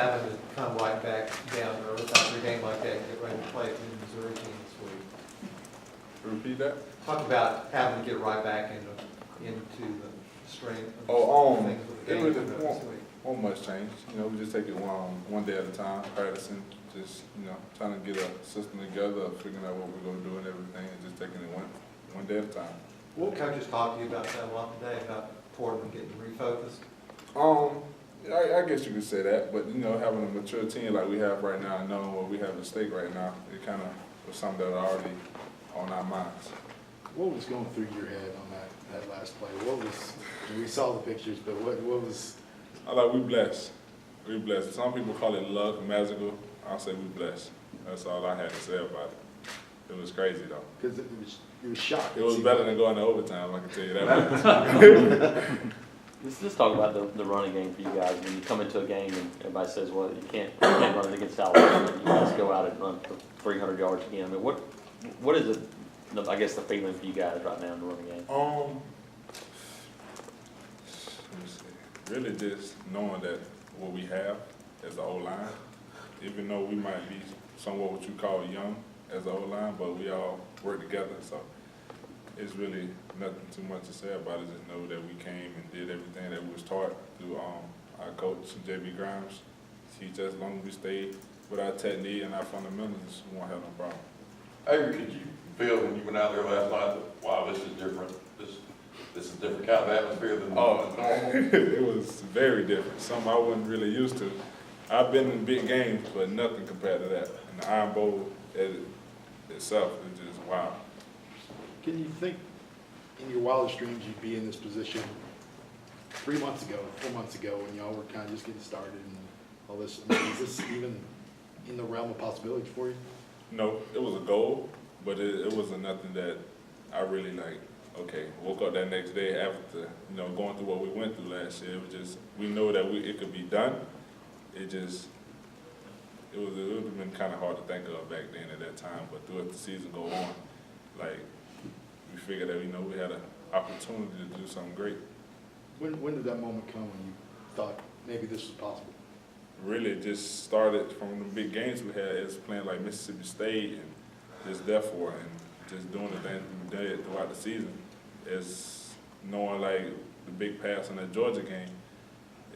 having to come right back down to earth after a game like that and get ready to play the Missouri team this week? Repeat that? Talk about having to get right back into the strength of things with the it game really coming up this week. won't much change. You know, we just take it one day at a time, practicing, just, you know, trying to get a system together, figuring out what we're going to do and everything, and just taking it one day at a time. What coaches talked to you about that a lot today, about Portland getting refocused? I guess you could say that, but, you know, having a mature team like we have right now, and knowing what we have at stake right now, it kind of was something that was already on our minds. What was going through your head on that last play? What was, we saw the pictures, but what was? We blessed. We blessed. Some people call it luck, magical. I'll say we blessed. That's all I had to say about it. It was crazy though. Because it was shocked. It was better than going to overtime, I can tell you that. Let's just talk about the running game for you guys. When you come into a game and everybody says, well, you can't run it against Alabama. You guys go out and run for 300 yards again. I mean, what is it, I guess, the feeling for you guys right now in the running game? Let me see. Really just knowing that what we have as the O-line, even though we might be somewhat what you call young as the O-line, but we all work together, so it's really nothing too much to say about it. Just know that we came and did everything that we was taught through our coach, J.B. Grimes. Teach us as long as we stay with our technique and our fundamentals, we won't have no problem. Avery, could you feel when you went out there last night that, wow, this is different, this is a different kind of atmosphere than normal? It was very different, something I wasn't really used to. I've been in big games, but nothing compared to that. And the Iron Bowl itself is just wow. Can you think in your wildest dreams you'd be in this position 3 months ago, 4 months ago, when y'all were kind of just getting started and all this? I mean, is this even in the realm of possibilities for you? No, it was a goal, but it wasn't nothing that I really woke up that next day after, you know, going through what we went through last year. It was just, we know that it could be done. It would have been kind of hard to think of back then at that time, but throughout the season go on, we figured that, you know, we had an opportunity to do something great. When did that moment come when you thought maybe this was possible? Really, it just started from the big games we had as playing like Mississippi State and just therefore, and just doing the things we did throughout the season. Is knowing the big pass in that Georgia game,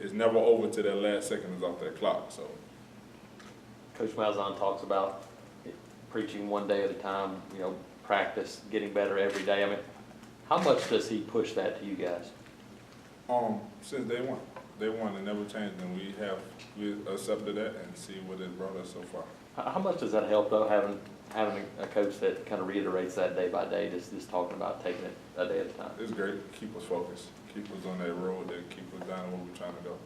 it's never over till that last second is off that clock. So, Coach Malzahn talks about preaching one day at a time, you know, practice, getting better every day. I mean, how much does he push that to you guys? Since day one, it never changed, and we accepted that and see what it brought us so far. How much does that help though, having a coach that kind of reiterates that day by day, just talking about taking it a day at a time? It's great. Keep us focused. Keep us on that road. That keep us down where we're trying to go.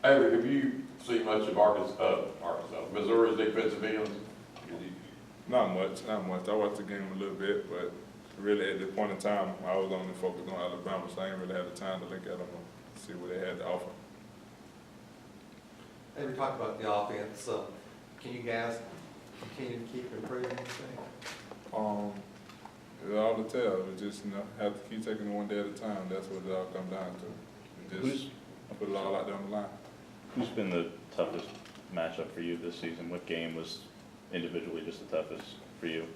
Avery, have you seen much of Missouri's defensive ends? Not much. I watched the game a little bit, but really at the point in time, I was only focused on Alabama, so I didn't really have the time to look at them and see what they had to offer. Hey, we talked about the offense. Can you guys continue to keep improving, you think? It's all to tell. We just, you know, have to keep taking it one day at a time. That's what it all comes down to. We just put it all out there on the line. Who's been the toughest matchup for you this season? What game was individually just the toughest for you?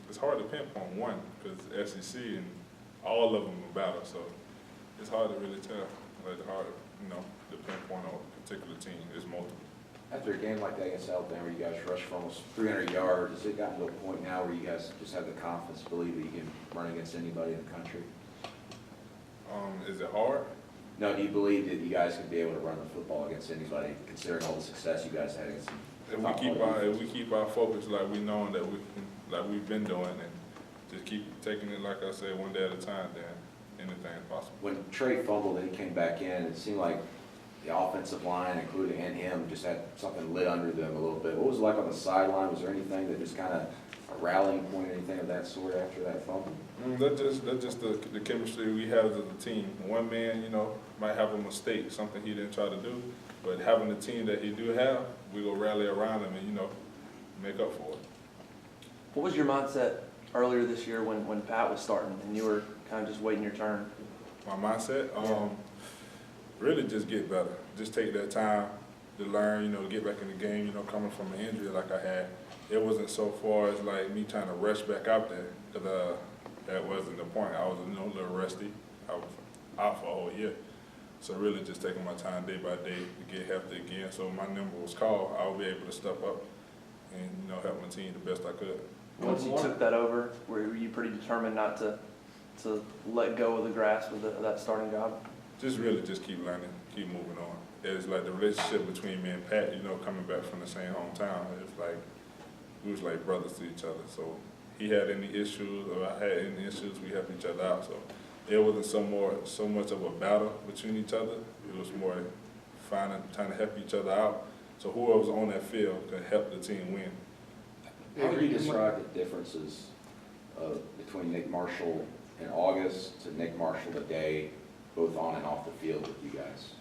It's hard to pinpoint one because SEC and all of them are battle, so it's hard to really tell. To pinpoint on a particular team. It's multiple. After a game like that against Alabama, you guys rushed for almost 300 yards. Has it gotten to a point now where you guys just have the confidence to believe that you can run against anybody in the country? Is it hard? No, do you believe that you guys can be able to run the football against anybody, considering all the success you guys had against them? If we keep our focus like we know that we've been doing, and just keep taking it, like I said, one day at a time, then anything is possible. When Trey fumbled and he came back in, it seemed like the offensive line, including him, just had something lit under them a little bit. What was it like on the sideline? Was there anything that just kind of a rallying point, anything of that sort after that fumble? That's just the chemistry we have as a team. One man, you know, might have a mistake, something he didn't try to do, but having the team that he do have, we go rally around him and, you know, make up for it. What was your mindset earlier this year when Pat was starting and you were kind of just waiting your turn? My mindset, really just get better. Just take that time to learn, you know, get back in the game, you know, coming from an injury like I had. It wasn't so far as like me trying to rush back out there, because that wasn't the point. I was, you know, a little rusty. I was out for a whole year. So really just taking my time day by day to get healthy again. So when my number was called, I would be able to step up and, you know, help my team the best I could. Once you took that over, were you pretty determined not to let go of the grasp of that starting job? Just really just keep learning, keep moving on. It's like the relationship between me and Pat, you know, coming back from the same hometown, it's like, we was like brothers to each other. So he had any issues or I had any issues, we helped each other out. So it wasn't so much of a battle between each other. It was more trying to help each other out. So whoever was on that field could help the team win. How would you describe the differences between Nick Marshall in August to Nick Marshall today, both on and off the field with you guys?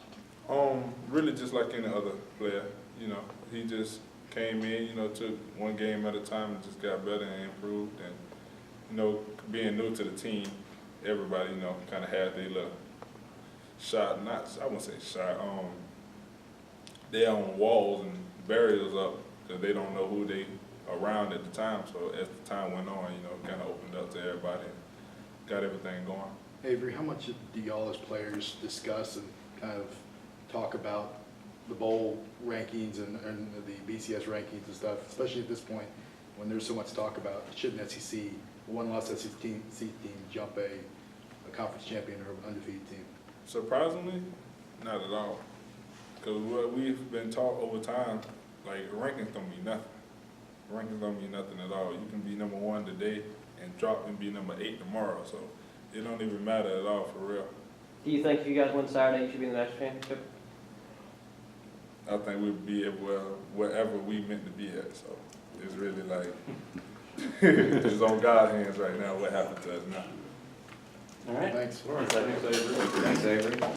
Really just like any other player, you know, he just came in, you know, took one game at a time and just got better and improved. And, you know, being new to the team, everybody, you know, kind of had their little shot, I wouldn't say shot, they're on walls and barriers up because they don't know who they around at the time. So as the time went on, you know, kind of opened up to everybody and got everything going. Avery, how much do y'all as players discuss and kind of talk about the bowl rankings and the BCS rankings and stuff, especially at this point when there's so much talk about should an SEC, one loss SEC team jump a conference champion or an undefeated team? Surprisingly, not at all. Because what we've been taught over time, like rankings don't mean nothing. Rankings don't mean nothing at all. You can be number 1 today and drop and be number 8 tomorrow. So it don't even matter at all, for real. Do you think if you guys win Saturday, you should be in the national championship? I think we'd be wherever we meant to be at. So it's really like, it's on God's hands right now what happened to us now. All right. Thanks. Thanks, Avery. Thanks, Avery.